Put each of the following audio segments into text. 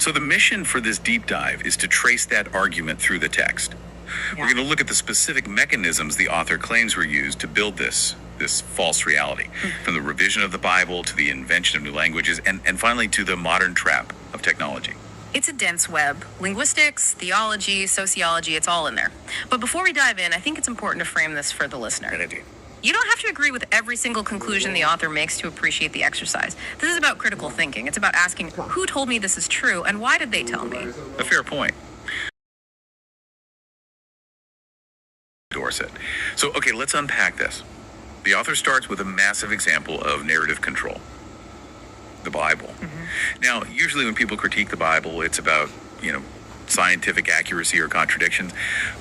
So the mission for this deep dive is to trace that argument through the text. Yeah. We're going to look at the specific mechanisms the author claims were used to build this false reality, from the revision of the Bible to the invention of new languages, and finally to the modern trap of technology. It's a dense web. Linguistics, theology, sociology, it's all in there. But before we dive in, I think it's important to frame this for the listener. Good idea. You don't have to agree with every single conclusion the author makes to appreciate the exercise. This is about critical thinking. It's about asking, who told me this is true, and why did they tell me? A fair point. Dorset. So, okay, let's unpack this. The author starts with a massive example of narrative control. The Bible. Now, usually when people critique the Bible, it's about, scientific accuracy or contradictions.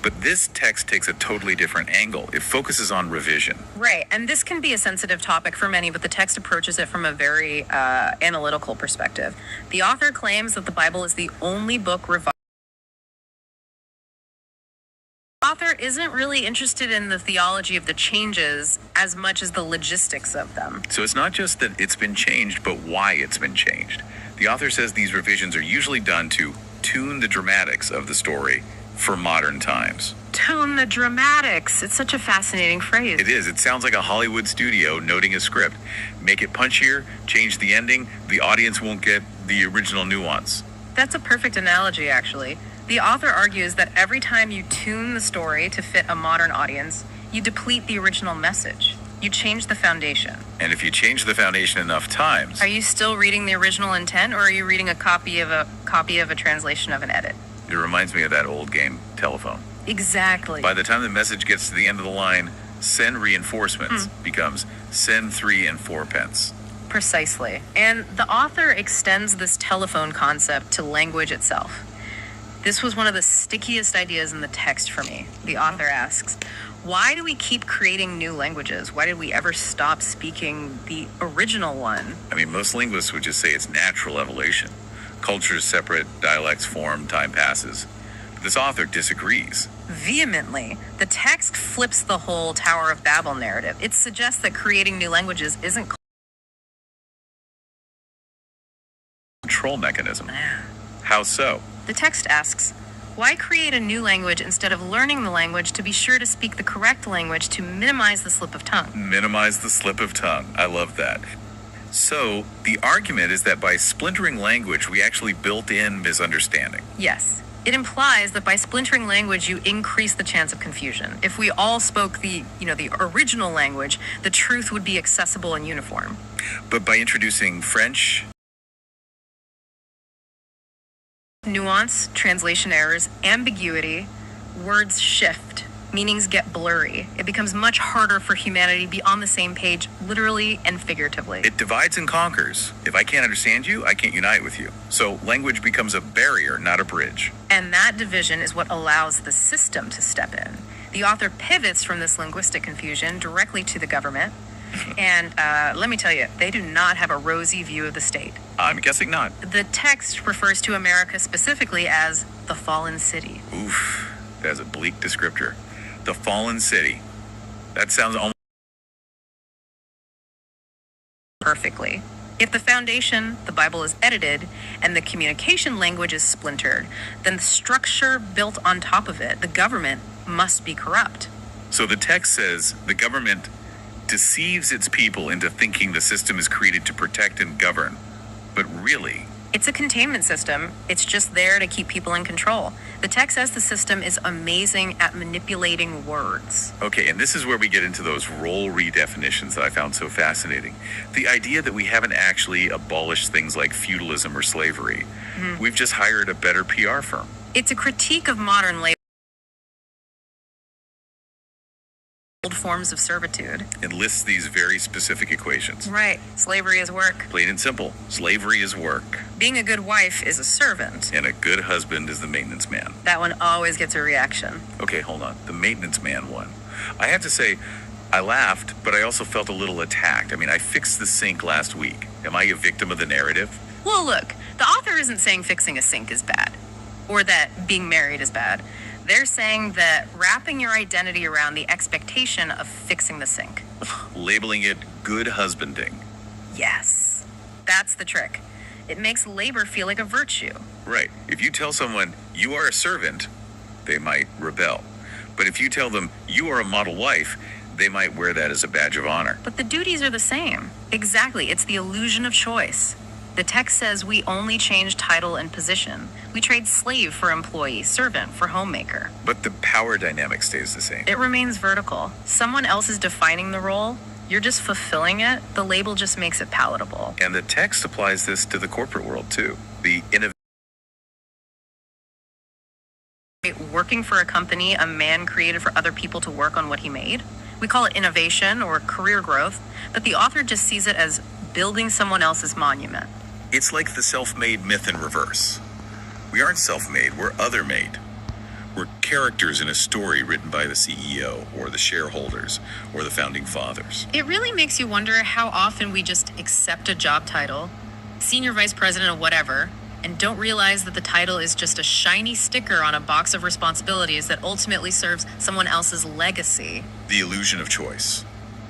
But this text takes a totally different angle. It focuses on revision. Right, and this can be a sensitive topic for many, but the text approaches it from a very analytical perspective. The author claims that the Bible is the only book revised. The author isn't really interested in the theology of the changes as much as the logistics of them. So it's not just that it's been changed, but why it's been changed. The author says these revisions are usually done to tune the dramatics of the story for modern times. Tune the dramatics. It's such a fascinating phrase. It is. It sounds like a Hollywood studio noting a script. Make it punchier, change the ending, the audience won't get the original nuance. That's a perfect analogy, actually. The author argues that every time you tune the story to fit a modern audience, you deplete the original message. You change the foundation. And if you change the foundation enough times... Are you still reading the original intent, or are you reading a copy of a translation of an edit? It reminds me of that old game, Telephone. Exactly. By the time the message gets to the end of the line, send reinforcements becomes send 3 and 4 pence. Precisely. And the author extends this telephone concept to language itself. This was one of the stickiest ideas in the text for me. The author asks, why do we keep creating new languages? Why did we ever stop speaking the original one? I mean, most linguists would just say it's natural evolution. Cultures separate, dialects form, time passes. But this author disagrees. Vehemently. The text flips the whole Tower of Babel narrative. It suggests that creating new languages isn't control mechanism. How so? The text asks, why create a new language instead of learning the language to be sure to speak the correct language to minimize the slip of tongue? Minimize the slip of tongue. I love that. So, the argument is that by splintering language, we actually built in misunderstanding. Yes. It implies that by splintering language, you increase the chance of confusion. If we all spoke the original language, the truth would be accessible and uniform. But by introducing French, nuance, translation errors, ambiguity, words shift, meanings get blurry. It becomes much harder for humanity to be on the same page, literally and figuratively. it divides and conquers. If I can't understand you, I can't unite with you. So language becomes a barrier, not a bridge. And that division is what allows the system to step in. The author pivots from this linguistic confusion directly to the government. And let me tell you, they do not have a rosy view of the state. I'm guessing not. The text refers to America specifically as the fallen city. Oof, that's a bleak descriptor. The fallen city. That sounds almost... Perfectly. If the foundation, the Bible, is edited and the communication language is splintered, then the structure built on top of it, the government, must be corrupt. So the text says the government deceives its people into thinking the system is created to protect and govern. But really, It's a containment system. It's just there to keep people in control. The text says the system is amazing at manipulating words. okay, and this is where we get into those role redefinitions that I found so fascinating. The idea that we haven't actually abolished things like feudalism or slavery. We've just hired a better PR firm. It's a critique of modern labor, old forms of servitude. It lists these very specific equations. Right. Slavery is work. Plain and simple, slavery is work, Being a good wife is a servant. and a good husband is the maintenance man. That one always gets a reaction. Okay, hold on. The maintenance man one. I have to say, I laughed, but I also felt a little attacked. I mean, I fixed the sink last week. Am I a victim of the narrative? Well, look, the author isn't saying fixing a sink is bad, or that being married is bad. They're saying that wrapping your identity around the expectation of fixing the sink. Labeling it good husbanding. Yes, that's the trick. It makes labor feel like a virtue. Right. If you tell someone you are a servant, they might rebel. But if you tell them you are a model wife, they might wear that as a badge of honor. But the duties are the same. Exactly. It's the illusion of choice. The text says we only change title and position. We trade slave for employee, servant for homemaker. But the power dynamic stays the same. It remains vertical. Someone else is defining the role. You're just fulfilling it. The label just makes it palatable. And the text applies this to the corporate world too. The Working for a company a man created for other people to work on what he made. We call it innovation or career growth, but the author just sees it as building someone else's monument. It's like the self-made myth in reverse. We aren't self-made, we're other-made. We're characters in a story written by the CEO or the shareholders or the founding fathers. It really makes you wonder how often we just accept a job title, senior vice president of whatever, and don't realize that the title is just a shiny sticker on a box of responsibilities that ultimately serves someone else's legacy. The illusion of choice.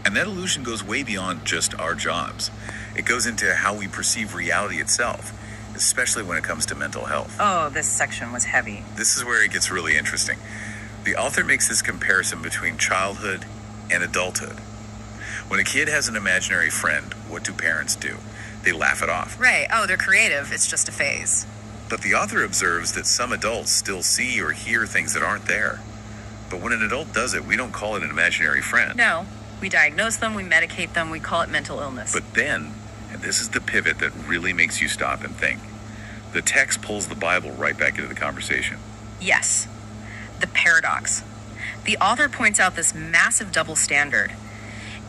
And that illusion goes way beyond just our jobs. It goes into how we perceive reality itself, especially when it comes to mental health. Oh, this section was heavy. This is where it gets really interesting. The author makes this comparison between childhood and adulthood. When a kid has an imaginary friend, what do parents do? They laugh it off. Right. Oh, they're creative. It's just a phase. But the author observes that some adults still see or hear things that aren't there. But when an adult does it, we don't call it an imaginary friend. No. We diagnose them, we medicate them, we call it mental illness. But then, and this is the pivot that really makes you stop and think, the text pulls the Bible right back into the conversation. Yes. The paradox. The author points out this massive double standard.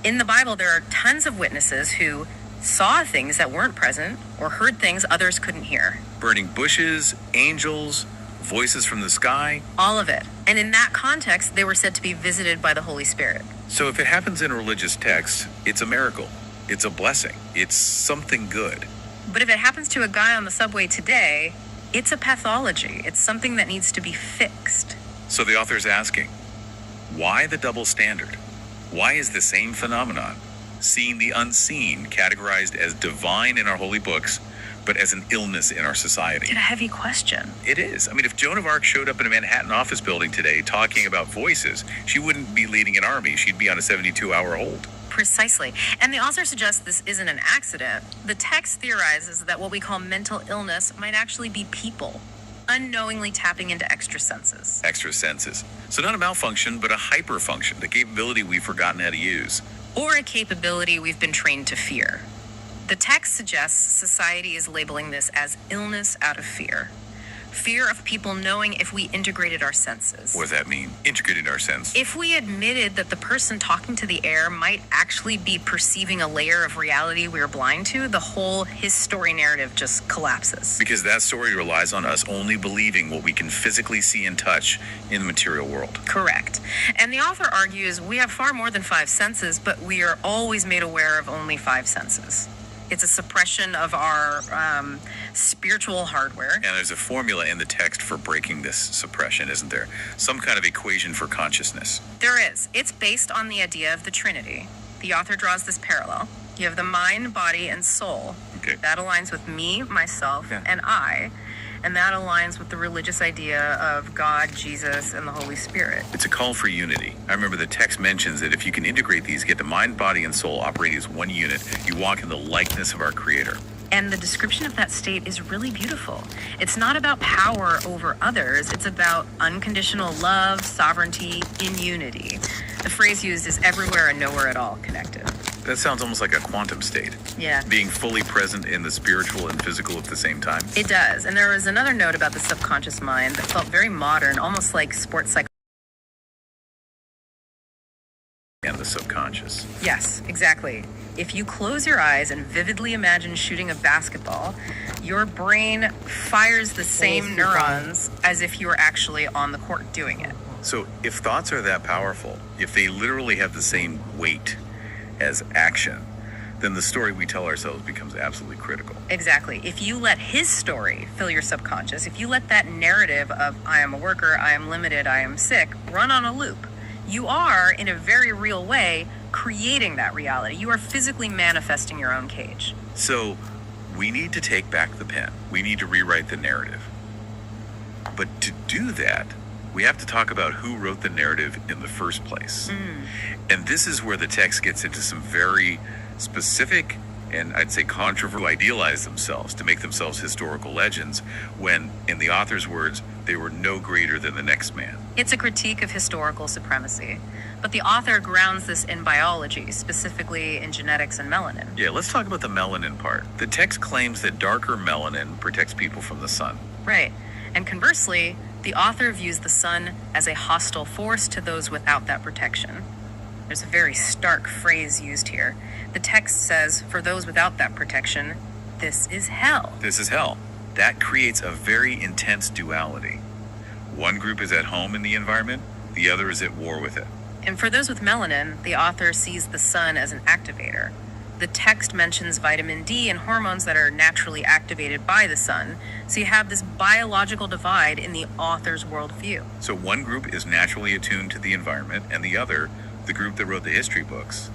In the Bible, there are tons of witnesses who saw things that weren't present or heard things others couldn't hear. Burning bushes, angels, voices from the sky. All of it. And in that context, they were said to be visited by the Holy Spirit. So if it happens in a religious text, it's a miracle. It's a blessing. It's something good. But if it happens to a guy on the subway today, it's a pathology. It's something that needs to be fixed. So the author's asking, why the double standard? Why is the same phenomenon, seeing the unseen, categorized as divine in our holy books, but as an illness in our society? It's a heavy question. It is. I mean, if Joan of Arc showed up in a Manhattan office building today talking about voices, she wouldn't be leading an army. She'd be on a 72-hour hold. Precisely. And the author suggests this isn't an accident. The text theorizes that what we call mental illness might actually be people unknowingly tapping into extra senses. Extra senses. So not a malfunction, but a hyperfunction, the capability we've forgotten how to use. Or a capability we've been trained to fear. The text suggests society is labeling this as illness out of fear. Fear of people knowing if we integrated our senses. What does that mean? Integrated our sense? If we admitted that the person talking to the air might actually be perceiving a layer of reality we're blind to, the whole his story narrative just collapses. Because that story relies on us only believing what we can physically see and touch in the material world. Correct. And the author argues we have far more than 5 senses, but we are always made aware of only 5 senses. It's a suppression of our spiritual hardware. And there's a formula in the text for breaking this suppression, isn't there? Some kind of equation for consciousness. There is. It's based on the idea of the Trinity. The author draws this parallel. You have the mind, body, and soul. Okay. That aligns with me, myself, and I. And that aligns with the religious idea of God, Jesus, and the Holy Spirit. It's a call for unity. I remember the text mentions that if you can integrate these, get the mind, body, and soul operating as one unit, you walk in the likeness of our Creator. And the description of that state is really beautiful. It's not about power over others. It's about unconditional love, sovereignty, in unity. The phrase used is everywhere and nowhere at all connected. That sounds almost like a quantum state. Yeah. Being fully present in the spiritual and physical at the same time. It does. And there was another note about the subconscious mind that felt very modern, almost like sports psychology. And the subconscious. Yes, exactly. If you close your eyes and vividly imagine shooting a basketball, your brain fires the same neurons as if you were actually on the court doing it. So if thoughts are that powerful, if they literally have the same weight as action, then the story we tell ourselves becomes absolutely critical. Exactly. If you let his story fill your subconscious, if you let that narrative of I am a worker, I am limited, I am sick, run on a loop, you are, in a very real way, creating that reality. You are physically manifesting your own cage. So We need to take back the pen. We need to rewrite the narrative. But to do that, we have to talk about who wrote the narrative in the first place. And this is where the text gets into some very specific and I'd say controversial, idealize themselves to make themselves historical legends when, in the author's words, they were no greater than the next man. It's a critique of historical supremacy, but the author grounds this in biology, specifically in genetics and melanin. Yeah, let's talk about the melanin part. The text claims that darker melanin protects people from the sun. Right. And conversely, the author views the sun as a hostile force to those without that protection. There's a very stark phrase used here. The text says, for those without that protection, this is hell. This is hell. That creates a very intense duality. One group is at home in the environment, the other is at war with it. And for those with melanin, the author sees the sun as an activator. The text mentions vitamin D and hormones that are naturally activated by the sun, so you have this biological divide in the author's worldview. So one group is naturally attuned to the environment, and the other, the group that wrote the history books,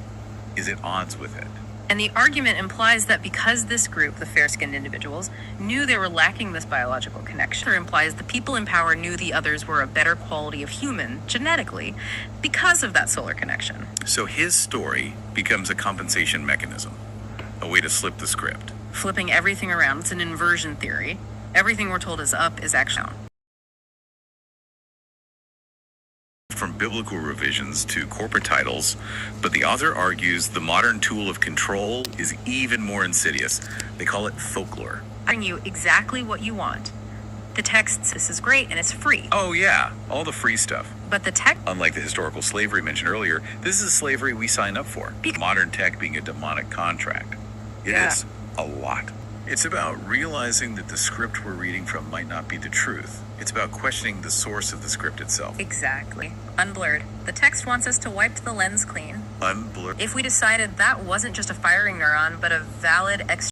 is at odds with it. And the argument implies that because this group, the fair-skinned individuals, knew they were lacking this biological connection, it implies the people in power knew the others were a better quality of human, genetically, because of that solar connection. So his story becomes a compensation mechanism, a way to slip the script. Flipping everything around, it's an inversion theory. Everything we're told is up is actually down. From biblical revisions to corporate titles, but the author argues the modern tool of control is even more insidious. They call it folklore. Telling you exactly what you want. The text says this is great and it's free. Oh yeah, all the free stuff. But the text, unlike the historical slavery mentioned earlier, this is slavery we sign up for. Modern tech being a demonic contract. It is a lot. It's about realizing that the script we're reading from might not be the truth. It's about questioning the source of the script itself. Exactly. Unblurred. The text wants us to wipe the lens clean. Unblurred. If we decided that wasn't just a firing neuron, but a valid